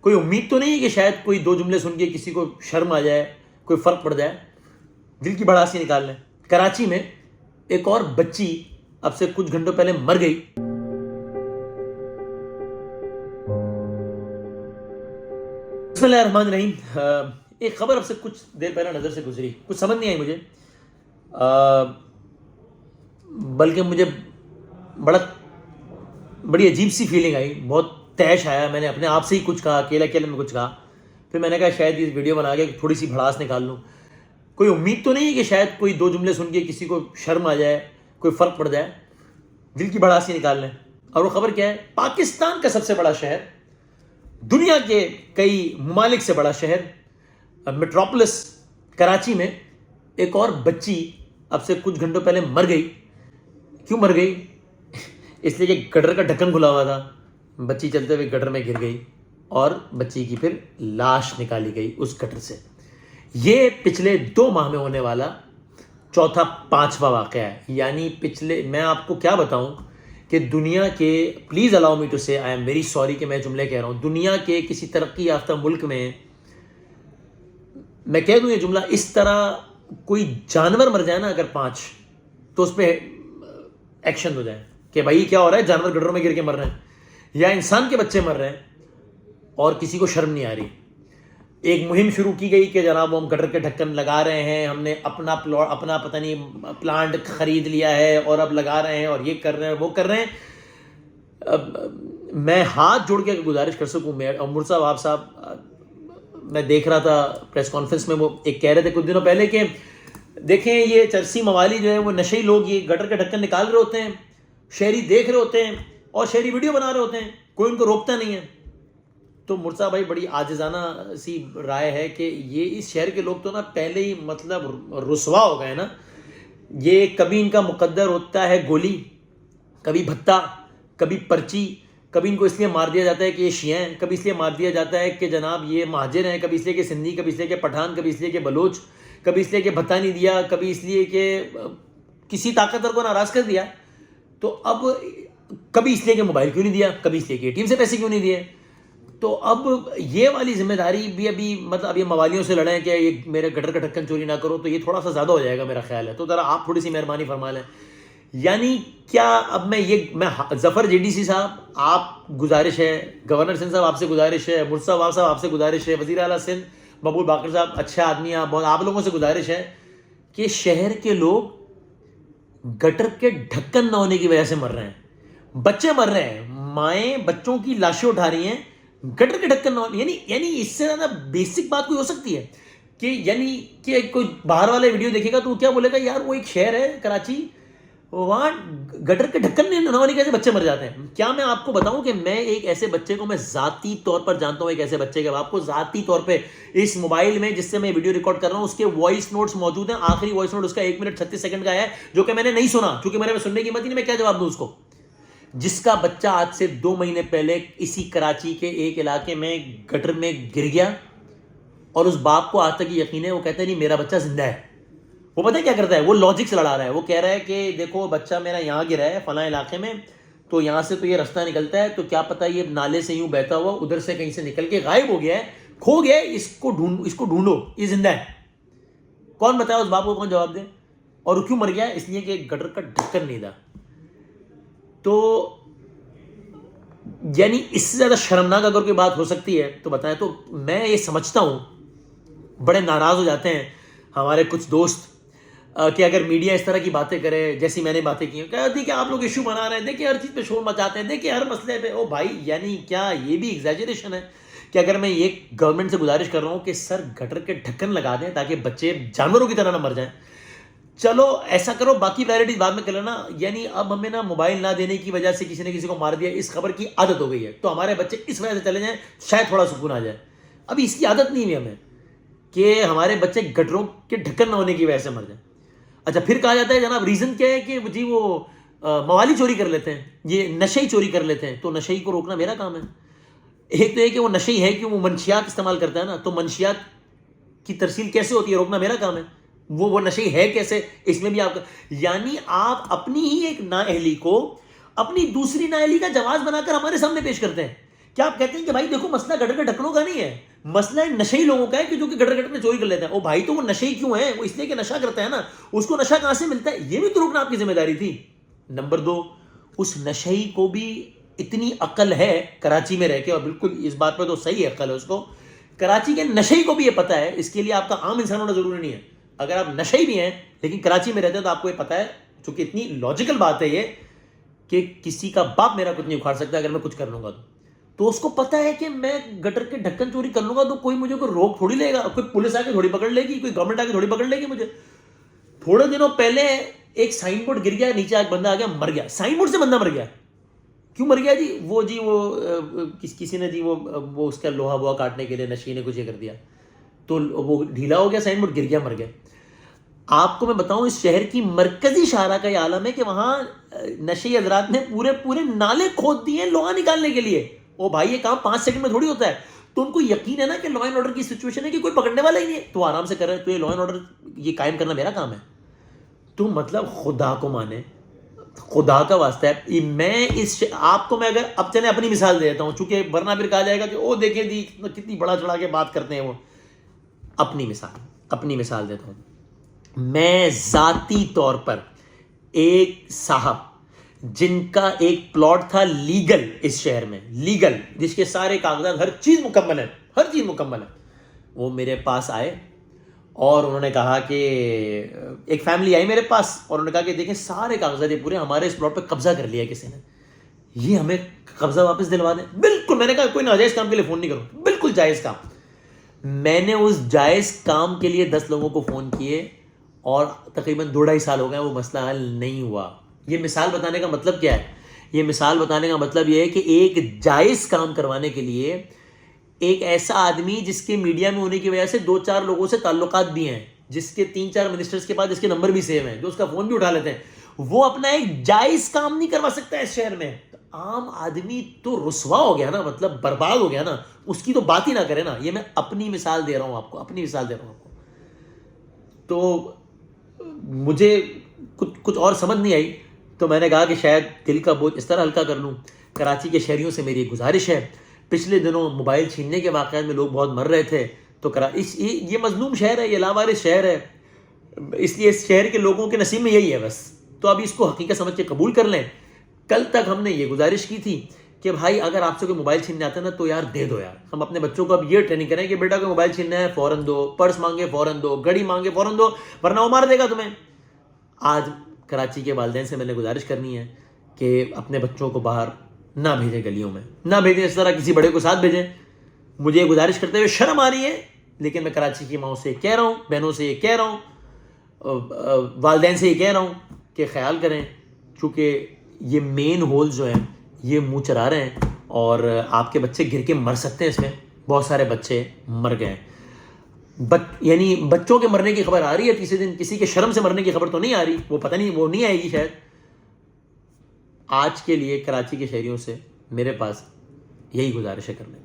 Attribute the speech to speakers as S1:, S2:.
S1: کوئی امید تو نہیں ہے کہ شاید کوئی دو جملے سن کے کسی کو شرم آ جائے, کوئی فرق پڑ جائے. دل کی بڑھاسی نکال لیں. کراچی میں ایک اور بچی اب سے کچھ گھنٹوں پہلے مر گئی. بسم اللہ الرحمن الرحیم. ایک خبر اب سے کچھ دیر پہلے نظر سے گزری, کچھ سمجھ نہیں آئی مجھے, بلکہ مجھے بڑی عجیب سی فیلنگ آئی, بہت تیش آیا. میں نے اپنے آپ سے ہی کچھ کہا, اکیلے میں کچھ کہا. پھر میں نے کہا شاید یہ ویڈیو بنا کے تھوڑی سی بھڑاس نکال لوں. کوئی امید تو نہیں ہے کہ شاید کوئی دو جملے سن کے کسی کو شرم آ جائے, کوئی فرق پڑ جائے. دل کی بڑھاسی نکال لیں. اور وہ خبر کیا ہے؟ پاکستان کا سب سے بڑا شہر, دنیا کے کئی ممالک سے بڑا شہر, میٹروپولس کراچی میں ایک اور بچی اب سے کچھ گھنٹوں پہلے مر گئی. کیوں مر گئی؟ اس لیے کہ گٹر کا ڈھکن کھلا ہوا تھا. بچی چلتے ہوئے گٹر میں گر گئی اور بچی کی پھر لاش نکالی گئی اس گٹر سے. یہ پچھلے 2 ماہ میں ہونے والا چوتھا 5واں واقعہ ہے. یعنی میں آپ کو کیا بتاؤں کہ دنیا کے, پلیز الاؤ می ٹو سے, آئی ایم ویری سوری کہ میں جملے کہہ رہا ہوں, دنیا کے کسی ترقی یافتہ ملک میں کہہ دوں یہ جملہ, اس طرح کوئی جانور مر جائے نا اگر 5, تو اس پہ ایکشن ہو جائے کہ بھائی کیا ہو رہا ہے, جانور گٹروں میں گر کے مر رہے ہیں یا انسان کے بچے مر رہے ہیں اور کسی کو شرم نہیں آ رہی. ایک مہم شروع کی گئی کہ جناب ہم گٹر کے ڈھکن لگا رہے ہیں, ہم نے اپنا پتہ نہیں پلانٹ خرید لیا ہے اور اب لگا رہے ہیں اور یہ کر رہے ہیں وہ کر رہے ہیں. میں ہاتھ جوڑ کے گزارش کر سکوں, مرزا وہاب صاحب, میں دیکھ رہا تھا پریس کانفرنس میں, وہ ایک کہہ رہے تھے کچھ دنوں پہلے کہ دیکھیں یہ چرسی موالی جو ہے وہ نشئی لوگ یہ گٹر کے ڈھکن نکال رہے ہوتے ہیں, شہری دیکھ رہے ہوتے ہیں اور شہری ویڈیو بنا رہے ہوتے ہیں, کوئی ان کو روکتا نہیں ہے. تو مرزا بھائی بڑی عاجزانہ سی رائے ہے کہ یہ اس شہر کے لوگ تو نا پہلے ہی مطلب رسوا ہو گئے نا. یہ کبھی ان کا مقدر ہوتا ہے گولی, کبھی بھتہ, کبھی پرچی, کبھی ان کو اس لیے مار دیا جاتا ہے کہ یہ شیعہ ہیں, کبھی اس لیے مار دیا جاتا ہے کہ جناب یہ مہاجر ہیں, کبھی اس لیے کہ سندھی, کبھی اس لیے کہ پٹھان, کبھی اس لیے کہ بلوچ, کبھی اس لیے کہ بھتہ نہیں دیا, کبھی اس لیے کہ کسی طاقتور کو ناراض کر دیا. تو اب کبھی اس لیے کہ موبائل کیوں نہیں دیا, کبھی اس لیے کہ ATM سے پیسے کیوں نہیں دیے. تو اب یہ والی ذمہ داری بھی ابھی مطلب اب یہ موالیوں سے لڑیں کہ یہ میرے گٹر کا ڈھکن چوری نہ کرو, تو یہ تھوڑا سا زیادہ ہو جائے گا میرا خیال ہے. تو ذرا آپ تھوڑی سی مہربانی فرما لیں. یعنی کیا اب میں ظفر JDC صاحب, آپ گزارش ہے, گورنر سندھ صاحب آپ سے گزارش ہے, مرزا وہاب صاحب آپ سے گزارش ہے, وزیر اعلیٰ سندھ مقبول باقر صاحب اچھے آدمی ہیں بہت, آپ لوگوں سے گزارش ہے کہ شہر کے لوگ گٹر کے ڈھکن نہ ہونے کی وجہ سے مر رہے ہیں, بچے مر رہے ہیں, مائیں بچوں کی لاشیں اٹھا رہی ہیں, گٹر کے ڈھکن نہ ہونے. یعنی اس سے زیادہ بیسک بات کوئی ہو سکتی ہے کہ یعنی کہ کوئی باہر والا ویڈیو دیکھے گا تو وہ کیا بولے گا, یار وہ ایک شہر ہے کراچی, وہاں گٹر کے ڈھکن نہیں ہونے کی وجہ سے بچے مر جاتے ہیں. کیا میں آپ کو بتاؤں کہ میں ایک ایسے بچے کو میں ذاتی طور پر جانتا ہوں, ایک ایسے بچے کے باپ کو ذاتی طور پہ, اس موبائل میں جس سے میں ویڈیو ریکارڈ کر رہا ہوں اس کے وائس نوٹس موجود ہیں. آخری وائس نوٹ اس کا 1 منٹ 36 سیکنڈ کا ہے جو کہ میں نے نہیں سنا, چونکہ میرے میں سننے کی ہمت ہی نہیں, میں کیا جواب دوں اس کو, جس کا بچہ آج سے 2 مہینے پہلے اسی کراچی کے ایک علاقے میں گٹر میں گر گیا اور اس باپ کو آج تک یقین ہے, وہ کہتا ہے نہیں میرا بچہ زندہ ہے. وہ پتہ ہے کیا کرتا ہے, وہ لاجک سے لڑا رہا ہے. وہ کہہ رہا ہے کہ دیکھو بچہ میرا یہاں گرا ہے فلاں علاقے میں, تو یہاں سے تو یہ راستہ نکلتا ہے, تو کیا پتہ یہ نالے سے یوں بہتا ہوا ادھر سے کہیں سے نکل کے غائب ہو گیا ہے, کھو گیا ہے, اس کو ڈھونڈو, یہ زندہ ہے. کون بتایا اس باپ کو, کون جواب دے؟ اور وہ کیوں مر گیا؟ اس لیے کہ گٹر کا ڈھکن نہیں تھا. تو یعنی اس سے زیادہ شرمناک اگر کوئی بات ہو سکتی ہے تو بتائیں. تو میں یہ سمجھتا ہوں بڑے ناراض ہو جاتے ہیں ہمارے کچھ دوست کہ اگر میڈیا اس طرح کی باتیں کرے جیسی میں نے باتیں کی ہیں, کہتی کہ آپ لوگ ایشو بنا رہے ہیں, دیکھیں ہر چیز پہ شور مچاتے ہیں, دیکھیں ہر مسئلے پہ. او بھائی یعنی کیا یہ بھی ایگزیجریشن ہے کہ اگر میں یہ گورنمنٹ سے گزارش کر رہا ہوں کہ سر گٹر کے ڈھکن لگا دیں تاکہ بچے جانوروں کی طرح نہ مر جائیں, چلو ایسا کرو, باقی پرائرٹیز بعد میں کر لینا. یعنی اب ہمیں نا موبائل نہ دینے کی وجہ سے کسی نے کسی کو مار دیا, اس خبر کی عادت ہو گئی ہے, تو ہمارے بچے اس وجہ سے چلے جائیں شاید تھوڑا سکون آ جائے. ابھی اس کی عادت نہیں ہوئی ہمیں کہ ہمارے بچے گٹروں کے ڈھکن نہ ہونے کی وجہ سے مر جائیں. اچھا پھر کہا جاتا ہے جناب ریزن کیا ہے کہ جی وہ موالی چوری کر لیتے ہیں, یہ نشئی چوری کر لیتے ہیں, تو نشئی کو روکنا میرا کام ہے. ایک تو یہ کہ وہ نشئی ہے کہ وہ منشیات استعمال کرتا ہے نا, تو منشیات کی ترسیل کیسے ہوتی ہے روکنا میرا کام ہے. وہ نشئی ہے کیسے, اس میں بھی آپ کا, یعنی آپ اپنی ہی ایک نااہلی کو اپنی دوسری نااہلی کا جواز بنا کر ہمارے سامنے پیش کرتے ہیں کیا آپ کہتے ہیں کہ بھائی دیکھو مسئلہ گٹر کے ڈھکنوں کا نہیں ہے, مسئلہ نشئی لوگوں کا ہے کہ جو کہ گٹر میں چوری کر لیتے ہیں. او بھائی تو وہ نشئی کیوں ہے؟ وہ اس لیے کہ نشہ کرتا ہے نا, اس کو نشہ کہاں سے ملتا ہے؟ یہ بھی تو روکنا آپ کی ذمہ داری تھی. نمبر 2, اس نشئی کو بھی اتنی عقل ہے کراچی میں رہ کے, اور بالکل اس بات پہ تو صحیح ہے عقل ہے اس کو, کراچی کے نشئی کو بھی یہ پتا ہے. اس کے لیے آپ کا عام انسان ہونا ضروری نہیں ہے. اگر آپ نشئی بھی ہیں لیکن کراچی میں رہتے ہیں تو آپ کو یہ پتا ہے, چونکہ اتنی لاجیکل بات ہے یہ کہ کسی کا باپ میرا کچھ نہیں اکھاڑ سکتا اگر میں کچھ کر لوں گا تو اس کو پتا ہے کہ میں گٹر کے ڈھکن چوری کر لوں گا تو کوئی مجھے کوئی روک تھوڑی لے گا, کوئی پولیس آ کے تھوڑی پکڑ لے گی, کوئی گورنمنٹ آ کے تھوڑی پکڑ لے گی مجھے. تھوڑے دنوں پہلے ایک سائن بورڈ گر گیا, نیچے ایک بندہ آ گیا مر گیا. سائن بورڈ سے بندہ مر گیا. کیوں مر گیا جی؟ وہ کسی نے وہ اس کا لوہا ووہا کاٹنے کے لیے نشے نے کچھ یہ کر دیا تو وہ ڈھیلا ہو گیا, سائن بورڈ گر گیا, مر گیا. آپ کو میں بتاؤں اس شہر کی مرکزی شاہراہ کا یہ عالم ہے کہ وہاں نشئی حضرات نے پورے نالے کھود دیے لوہا نکالنے کے لیے. او بھائی یہ کام 5 سیکنڈ میں تھوڑی ہوتا ہے. تو ان کو یقین ہے نا کہ لا اینڈ آرڈر کی سچویشن ہے کہ کوئی پکڑنے والا ہی نہیں ہے, تو آرام سے کر رہے, تو یہ لا اینڈ آرڈر یہ قائم کرنا میرا کام ہے. تو مطلب خدا کو مانے, خدا کا واسطہ ہے. میں آپ کو میں اگر اب چلیں اپنی مثال دے دیتا ہوں, چونکہ ورنہ پھر کہا جائے گا کہ او دیکھیں جی کتنی بڑا چڑھا کے بات کرتے ہیں وہ. اپنی مثال دیتا ہوں. میں ذاتی طور پر ایک صاحب جن کا ایک پلاٹ تھا لیگل اس شہر میں, لیگل, جس کے سارے کاغذات ہر چیز مکمل ہے, وہ میرے پاس آئے اور انہوں نے کہا کہ ایک فیملی آئی میرے پاس اور انہوں نے کہا کہ دیکھیں سارے کاغذات یہ پورے ہمارے اس پلاٹ پہ قبضہ کر لیا کسی نے, یہ ہمیں قبضہ واپس دلوا دیں. بالکل, میں نے کہا کوئی ناجائز کام کے لیے فون نہیں کروں, بالکل جائز کام. میں نے اس جائز کام کے لیے 10 لوگوں کو فون کیے اور تقریباً 2-2.5 سال ہو گئے, وہ مسئلہ حل نہیں ہوا. یہ مثال بتانے کا مطلب کیا ہے؟ یہ مثال بتانے کا مطلب یہ ہے کہ ایک جائز کام کروانے کے لیے ایک ایسا آدمی جس کے میڈیا میں ہونے کی وجہ سے 2-4 لوگوں سے تعلقات بھی ہیں, جس کے 3-4 منسٹرز کے پاس جس کے نمبر بھی سیو ہیں, جو اس کا فون بھی اٹھا لیتے ہیں, وہ اپنا ایک جائز کام نہیں کروا سکتا اس شہر میں. عام آدمی تو رسوا ہو گیا نا, مطلب برباد ہو گیا نا, اس کی تو بات ہی نہ کرے نا. یہ میں اپنی مثال دے رہا ہوں آپ کو, تو مجھے کچھ اور سمجھ نہیں آئی, تو میں نے کہا کہ شاید دل کا بوجھ اس طرح ہلکا کر لوں. کراچی کے شہریوں سے میری گزارش ہے, پچھلے دنوں موبائل چھیننے کے واقعات میں لوگ بہت مر رہے تھے, تو یہ مظلوم شہر ہے, یہ لاوارث شہر ہے, اس لیے اس شہر کے لوگوں کے نصیب میں یہی ہے بس. تو اب اس کو حقیقت سمجھ کے قبول کر لیں. کل تک ہم نے یہ گزارش کی تھی کہ بھائی اگر آپ سے کوئی موبائل چھیننے آتا ہے نا تو یار دے دو یار. ہم اپنے بچوں کو اب یہ ٹریننگ کریں کہ بیٹا کوئی موبائل چھیننا ہے فوراً دو, پرس مانگے فوراً دو, گھڑی مانگے فوراً دو, ورنہ وہ مار دے گا تمہیں. آج کراچی کے والدین سے میں نے گزارش کرنی ہے کہ اپنے بچوں کو باہر نہ بھیجیں, گلیوں میں نہ بھیجیں, اس طرح کسی بڑے کو ساتھ بھیجیں. مجھے یہ گزارش کرتے ہوئے شرم آ رہی ہے, لیکن میں کراچی کی ماؤں سے کہہ رہا ہوں, بہنوں سے یہ کہہ رہا ہوں, والدین سے یہ کہہ رہا ہوں کہ خیال کریں, چونکہ یہ مین ہول جو ہیں یہ منہ چرا رہے ہیں اور آپ کے بچے گر کے مر سکتے ہیں. اس میں بہت سارے بچے مر گئے, یعنی بچوں کے مرنے کی خبر آ رہی ہے تیسرے دن, کسی کے شرم سے مرنے کی خبر تو نہیں آ رہی, وہ پتہ نہیں, وہ نہیں آئے گی شاید. آج کے لیے کراچی کے شہریوں سے میرے پاس یہی گزارش ہے کرنے